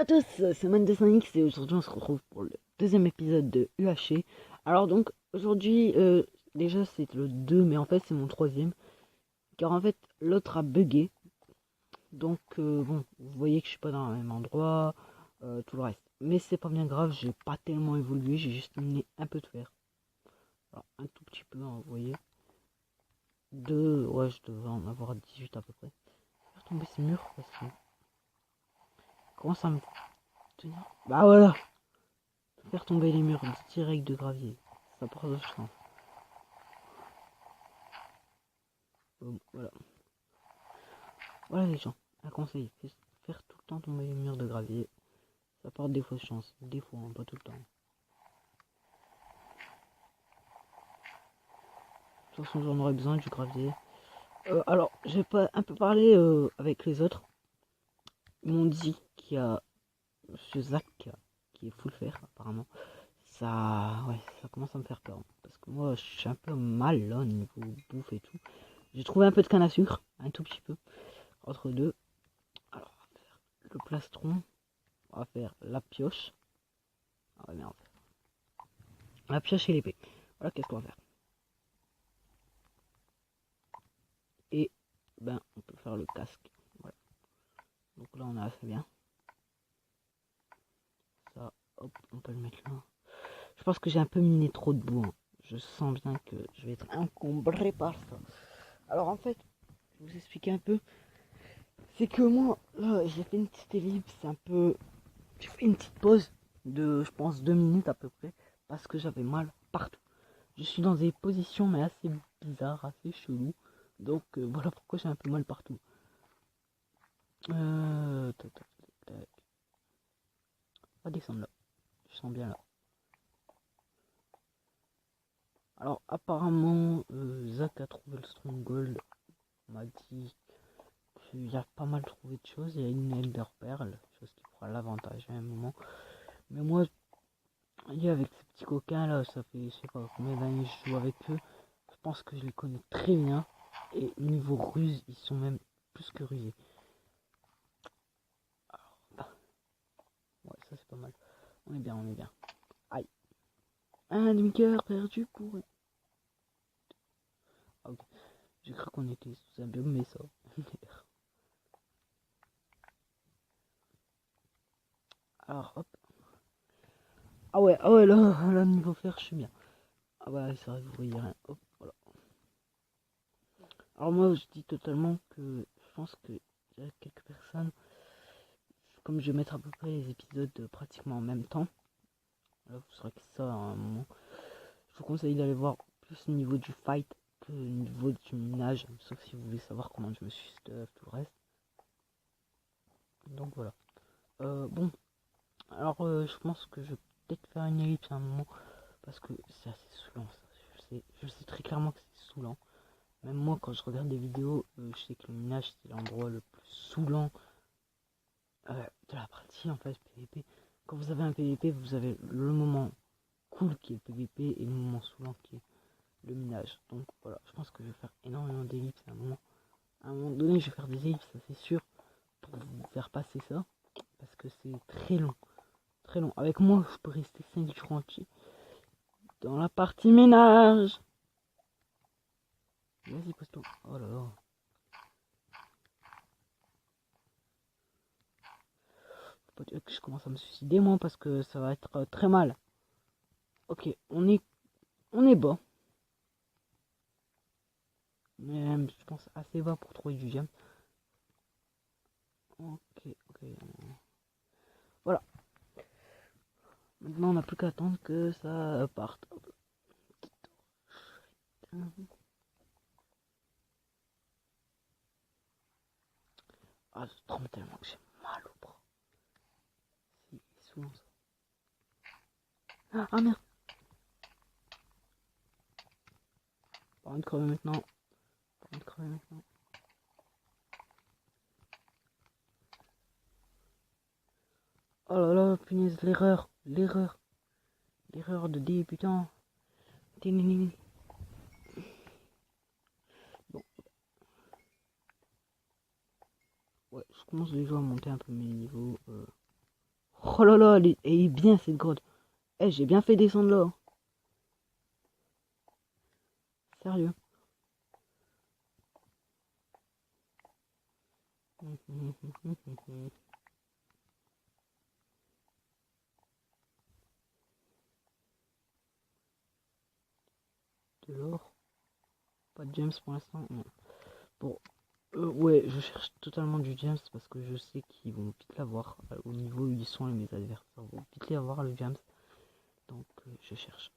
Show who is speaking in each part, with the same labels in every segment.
Speaker 1: à tous, c'est Man200X et aujourd'hui on se retrouve pour le deuxième épisode de UHC. Alors donc aujourd'hui, déjà c'est le 2 mais en fait c'est mon troisième. Car en fait l'autre a bugué. Donc bon, vous voyez que je suis pas dans le même endroit, tout le reste. Mais c'est pas bien grave, j'ai pas tellement évolué, j'ai juste amené un peu de fer. Alors un tout petit peu, hein, vous voyez. Ouais je devais en avoir 18 à peu près. Faire tomber ce mur parce que... Comment ça me tenir? Bah voilà. Faire tomber les murs direct de gravier. Ça porte de chance. Voilà. Voilà les gens. Un conseil. Faire tout le temps tomber les murs de gravier. Ça porte des fausses chances. Des fois, hein, pas tout le temps. De toute façon, j'en aurais besoin du gravier. Alors, j'ai pas un peu parlé avec les autres. Ils m'ont dit qu'il y a Monsieur Zach qui est full fer apparemment. Ouais, ça commence à me faire peur. Parce que moi, je suis un peu mal là, niveau bouffe et tout. J'ai trouvé un peu de canne à sucre, un tout petit peu, entre deux. Alors, on va faire le plastron, on va faire la pioche. Ah ouais, merde. La pioche et l'épée. Voilà, qu'est-ce qu'on va faire. Et, ben, on peut faire le casque. Voilà. Donc là, on a assez bien. Ça, hop, on peut le mettre là. Je pense que j'ai un peu miné trop de boue. Hein. Je sens bien que je vais être encombré par ça. Alors, en fait, je vais vous expliquer un peu. C'est que moi, là, j'ai fait une petite ellipse, un peu... J'ai fait une petite pause de, je pense, 2 minutes à peu près. Parce que j'avais mal partout. Je suis dans des positions, mais assez bizarres, assez chelou. Donc, voilà pourquoi j'ai un peu mal partout. Tac, tac, tac. On va descendre là. Je sens bien là. Alors, apparemment, Zach a trouvé le Stronghold. On m'a dit qu'il a pas mal trouvé de choses. Il y a une Elder Pearl, chose qui fera l'avantage à un moment. Mais moi, avec ces petits coquins là, ça fait je sais pas combien d'années que je joue avec eux. Je pense que je les connais très bien. Et niveau ruse, ils sont même plus que rusés. Alors, bah, ouais, ça c'est pas mal. On est bien, on est bien. Aïe. Un demi-cœur perdu pour... Ah, ok. J'ai cru qu'on était sous un biome, mais ça. Alors, hop. Ah ouais, là, niveau fer, je suis bien. Ah ouais, c'est vrai, vous voyez rien. Hop, voilà. Alors moi, je dis totalement que je pense que il y a quelques personnes, comme je vais mettre à peu près les épisodes pratiquement en même temps, là, vous saurez que ça à un moment. Je vous conseille d'aller voir plus au niveau du fight que au niveau du minage, sauf si vous voulez savoir comment je me suis stuff, tout le reste. Donc voilà. Bon, alors je pense que je vais peut-être faire une ellipse à un moment, parce que c'est assez saoulant ça. Je sais très clairement que c'est saoulant. Même moi, quand je regarde des vidéos, je sais que le minage c'est l'endroit le plus saoulant de la partie en fait PVP. Quand vous avez un PVP, vous avez le moment cool qui est le PVP et le moment saoulant qui est le minage. Donc voilà, je pense que je vais faire énormément d'ellipses à un moment. À un moment donné, je vais faire des ellipses, ça c'est sûr, pour vous faire passer ça, parce que c'est très long. Très long. Avec moi, je peux rester 5 jours entiers dans la partie ménage. Vas-y, pose-toi. Oh là là. Faut pas dire que je commence à me suicider, moi, parce que ça va être très mal. Ok, on est bas. Mais je pense assez bas pour trouver du gemme. Ok. Voilà. Maintenant, on n'a plus qu'à attendre que ça parte. Ah, je tremble tellement que j'ai mal au bras. C'est souvent ça. Ah merde. Pas envie de crever maintenant. Oh là là, punaise, l'erreur de débutant. Bon, ouais, je commence déjà à monter un peu mes niveaux. Oh là là, elle est bien cette grotte. Eh, j'ai bien fait descendre là. Sérieux. De l'or. Pas de James pour l'instant. Non. Bon. Ouais, je cherche totalement du James parce que je sais qu'ils vont vite l'avoir. Au niveau où ils sont, mes adversaires vont vite les avoir, le James. Donc, je cherche.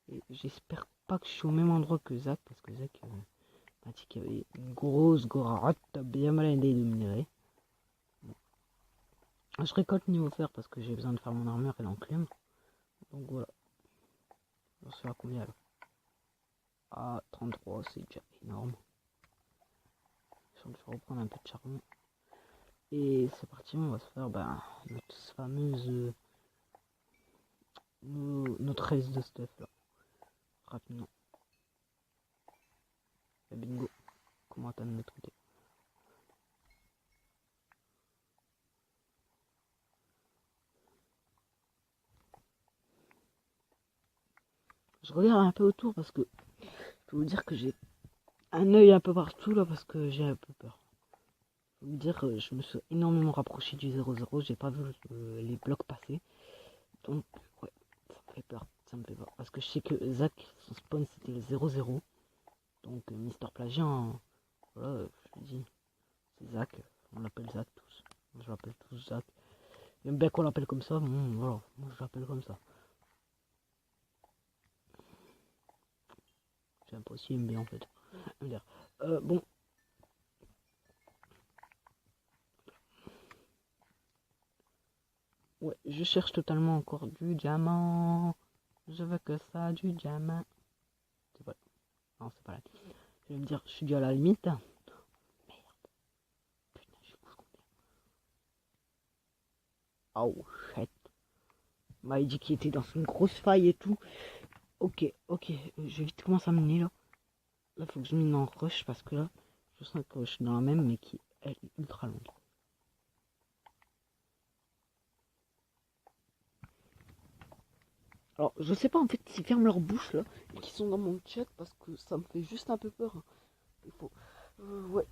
Speaker 1: Et j'espère pas que je suis au même endroit que Zach parce que Zach m'a dit qu'il y avait une grosse grotte bien blindée de minerais. Bon. Je récolte niveau fer parce que j'ai besoin de faire mon armure et l'enclume. Donc voilà. On se fait à combien là? Ah, 33, c'est déjà énorme. Je vais reprendre un peu de charbon. Et c'est parti, on va se faire notre fameuse. Notre race de stuff là. Rapidement. Et bingo. Comment atteindre de l'autre côté? Je regarde un peu autour parce que je peux vous dire que j'ai un œil un peu partout là parce que j'ai un peu peur. Je peux vous dire que je me suis énormément rapproché du 0-0. J'ai pas vu les blocs passer. Donc, ouais, ça me fait peur. Ça me fait peur. Parce que je sais que Zach, son spawn c'était le 0-0. Donc, Mister Plagiat, voilà, je le dis, c'est Zach. On l'appelle Zach tous. Je l'appelle tous Zach. J'aime bien qu'on l'appelle comme ça. Bon, voilà, moi je l'appelle comme ça. C'est impossible, mais en fait. Bon. Ouais, je cherche totalement encore du diamant. Je veux que ça, du diamant. C'est pas. Non, c'est pas là. Je vais me dire, je suis dû à la limite. Merde. Putain, j'ai couché combien? Oh, shit. M'a dit qu'il était dans une grosse faille et tout. Ok, ok. Je vais vite commencer à miner là. Là, faut que je mine en rush parce que là, je sens que je suis dans la même, mais qui est ultra longue. Alors, je sais pas en fait s'ils ferment leur bouche là et qu'ils sont dans mon chat parce que ça me fait juste un peu peur. Il faut. Ouais.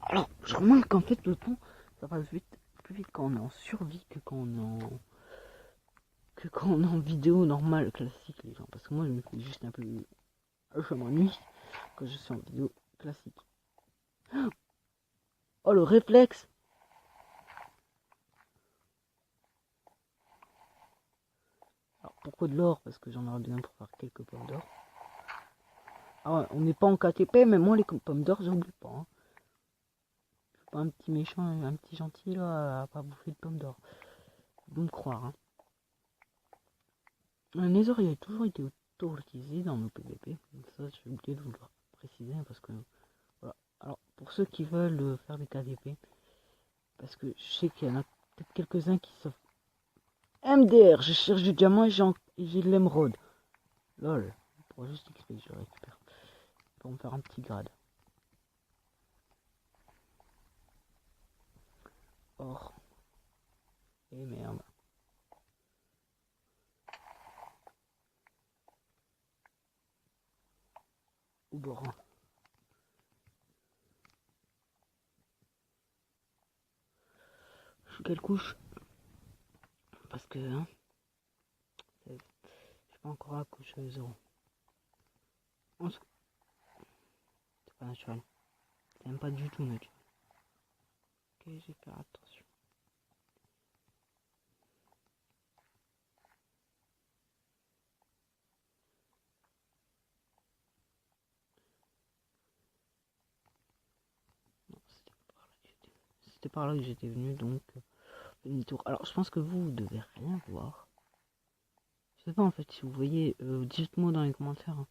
Speaker 1: Alors, je remarque qu'en fait, le temps, ça passe vite, plus vite quand on est en survie que quand on est en vidéo normale, classique, les gens. Parce que moi, je me fais juste un peu. Je m'ennuie quand je suis en vidéo classique. Oh, le réflexe! Alors, pourquoi de l'or? Parce que j'en aurais besoin pour faire quelques pommes d'or. Ah ouais, on n'est pas en KTP, mais moi, les pommes d'or, j'oublie pas. Hein. Je suis pas un petit méchant, un petit gentil, là, à pas bouffer de pommes d'or. Vous me croire, hein. Le Nether, il a toujours été auto-utilisé dans nos PVP. Donc ça, j'ai oublié de vous le préciser, hein, parce que... Voilà. Alors, pour ceux qui veulent faire des KDP, parce que je sais qu'il y en a peut-être quelques-uns qui savent. MDR, je cherche du diamant et j'ai de l'émeraude. Lol, pour juste XP, je récupère. Pour me faire un petit grade. Or. Et merde. Ou borin. Je suis quelle couche? Parce que, hein, je suis pas encore à la couche 0. C'est pas naturel. C'est même pas du tout naturel. Ok, je vais faire attention. Non, c'était par là que j'étais venu, donc demi-tour. Alors, je pense que vous devez rien voir. Je sais pas en fait si vous voyez, dites-moi dans les commentaires. Hein.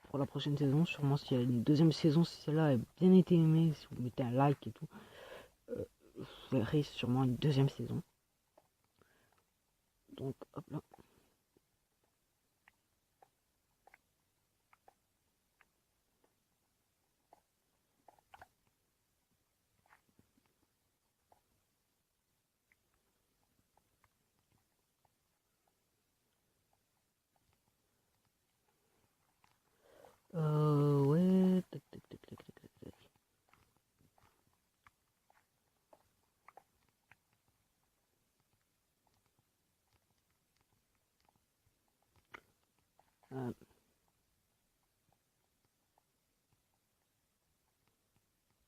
Speaker 1: Pour la prochaine saison, sûrement s'il y a une deuxième saison, si celle-là a bien été aimée, si vous mettez un like et tout, vous verrez sûrement une deuxième saison. Donc, hop là. Ouais. Tac, tac, tac, tac, tac, tac, tac. Euh,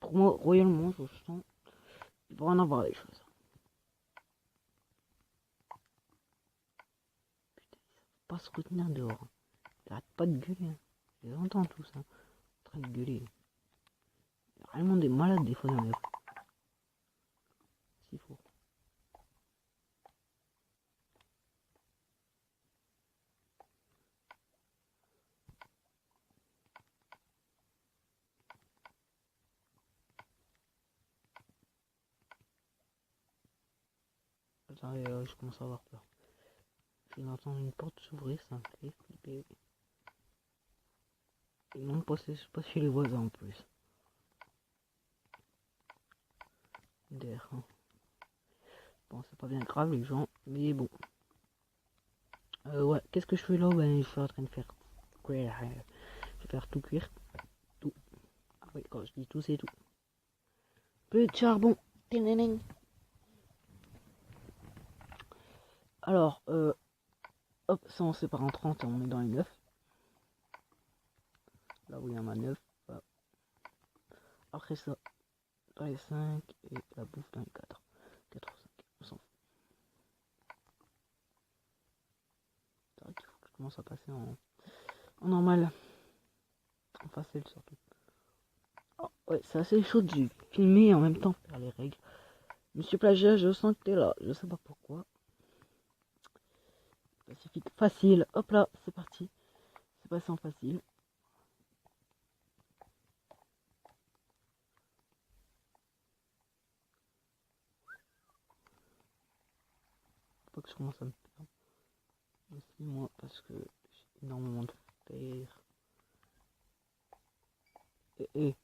Speaker 1: pour moi, royalement, je sens qu'il va en avoir des choses. Putain, pas se retenir dehors. Il arrête pas de gueuler. Hein. Je les entends tous, hein. En train de gueuler. Il y a vraiment des malades des fois dans les rues. S'il faut. Attends, je commence à avoir peur. Je viens d'entendre une porte s'ouvrir, ça me fait flipper. Et non, pas chez les voisins en plus. D'air. Hein. Bon, c'est pas bien grave les gens, mais bon. Ouais, qu'est-ce que je fais là? Ben, je suis en train de faire cuire. Je vais faire tout cuire. Tout. Ah oui, quand je dis tout, c'est tout. Peu de charbon. Ténénéng. Alors, hop, ça on sépare en 30 et on met dans les 9. Là où il y en a 9. Voilà. Après ça, dans les 5 et la bouffe dans les 4. 4 ou 5, on s'en fout. C'est vrai qu'il faut que je commence à passer en normal. En facile surtout. Oh, ouais, c'est assez chaud de filmer et en même temps faire les règles. Monsieur Plagiat, je sens que t'es là. Je sais pas pourquoi. Pacifique facile. Hop là, c'est parti. C'est passé en facile. Faut pas que je commence à me perdre. Aussi moi parce que j'ai énormément de fer. Et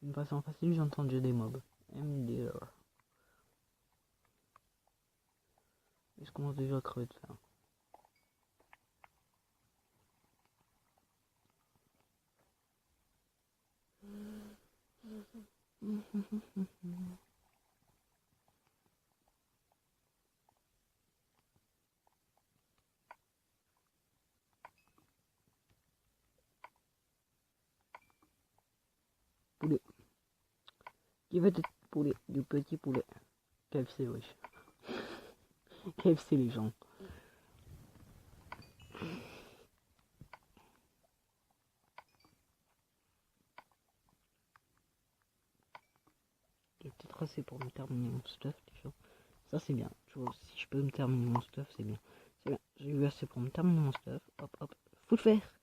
Speaker 1: une façon facile, j'ai entendu des mobs. MDR. Et je commence déjà à crever de faim. Poulet. Qui veut être poulet? Du petit poulet. KFC, wesh. KFC, les gens. J'ai peut-être assez pour me terminer mon stuff, déjà. Ça, c'est bien. Tu vois, si je peux me terminer mon stuff, c'est bien. C'est bien. J'ai eu assez pour me terminer mon stuff. Hop, hop. Faut le faire.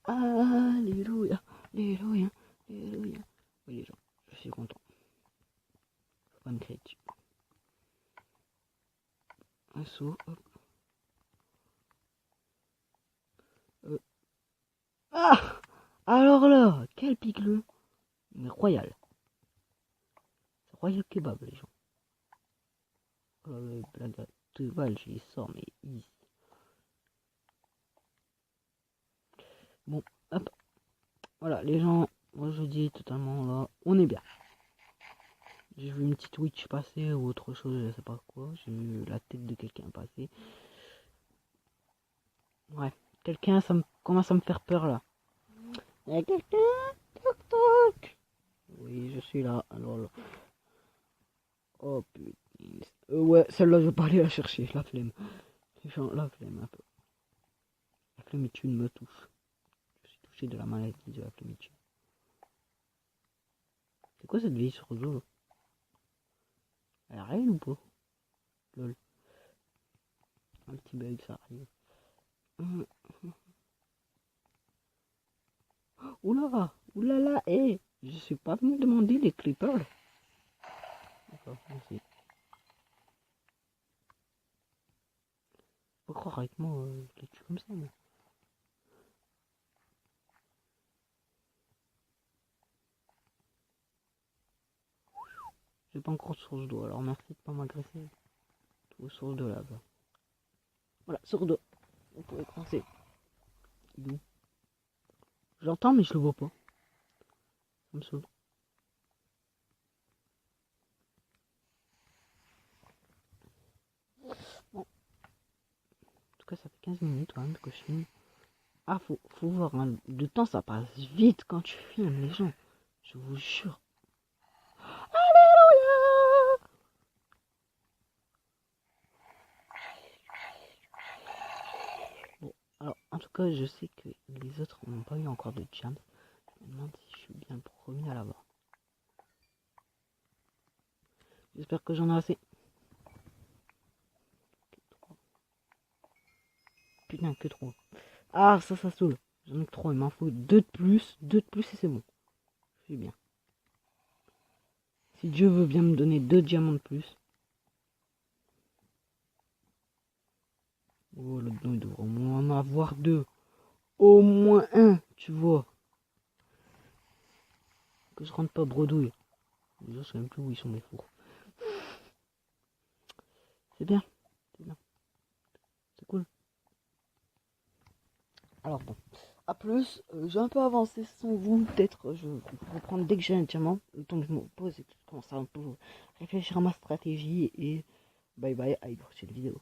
Speaker 1: Alléluia. Alléluia. Alléluia. Oui, les gens. Je suis content. Faut pas me crier dessus. Un saut, hop. Ah! Alors là, quel pique-le. Mais royal. C'est royal kebab, les gens. Oh là là, blague à 2 balles, je les sors, mais easy. Bon, hop. Voilà, les gens, moi je dis totalement là, on est bien. J'ai vu une petite Twitch passer ou autre chose, je sais pas quoi. J'ai vu la tête de quelqu'un passer. Ouais, quelqu'un, ça me commence à me faire peur là. Y'a quelqu'un? Toc toc. Oui, je suis là. Alors là. Oh putain. Ouais, celle-là, je vais pas aller la chercher, la flemme. Genre, la flemme un peu. La flémitude me touche. Je suis touché de la maladie de la flémitude. C'est quoi cette vieille sur le dos là? Elle a rien ou pas? Lol. Un petit bug, ça arrive. Oula, oulala, hé, je suis pas venu demander les clippers. D'accord, merci. Faut croire avec moi, je les tue comme ça, moi. J'ai pas encore de source d'eau, alors merci de pas m'agresser. Tout source de lave. Voilà, source d'eau. Vous pouvez commencer. Il est où? J'entends, mais je le vois pas. Ça me saoule. Bon. En tout cas, ça fait 15 minutes quand même que je filme. Ah, faut voir, hein. Le temps, ça passe vite quand tu filmes les gens. Je vous jure. Alléluia! Bon, alors, en tout cas, je sais que les autres n'ont pas eu encore de jams. Je me demande si je suis bien le premier à l'avoir. J'espère que j'en ai assez. Putain, que trop. Ah, ça saoule. J'en ai que 3, il m'en faut 2 de plus et c'est bon. Je suis bien. Si Dieu veut bien me donner 2 diamants de plus. Oh, là-dedans, il devrait au moins en avoir 2. Au moins un, tu vois. Que je rentre pas bredouille. Déjà, je sais même plus où ils sont mes fours. C'est bien. C'est bien. C'est cool. Alors bon. A plus, j'ai un peu avancé sans vous. Peut-être je vais reprendre dès que j'ai un diamant. Le temps que je me pose et que je commence à un peu réfléchir à ma stratégie. Et bye bye à une prochaine vidéo.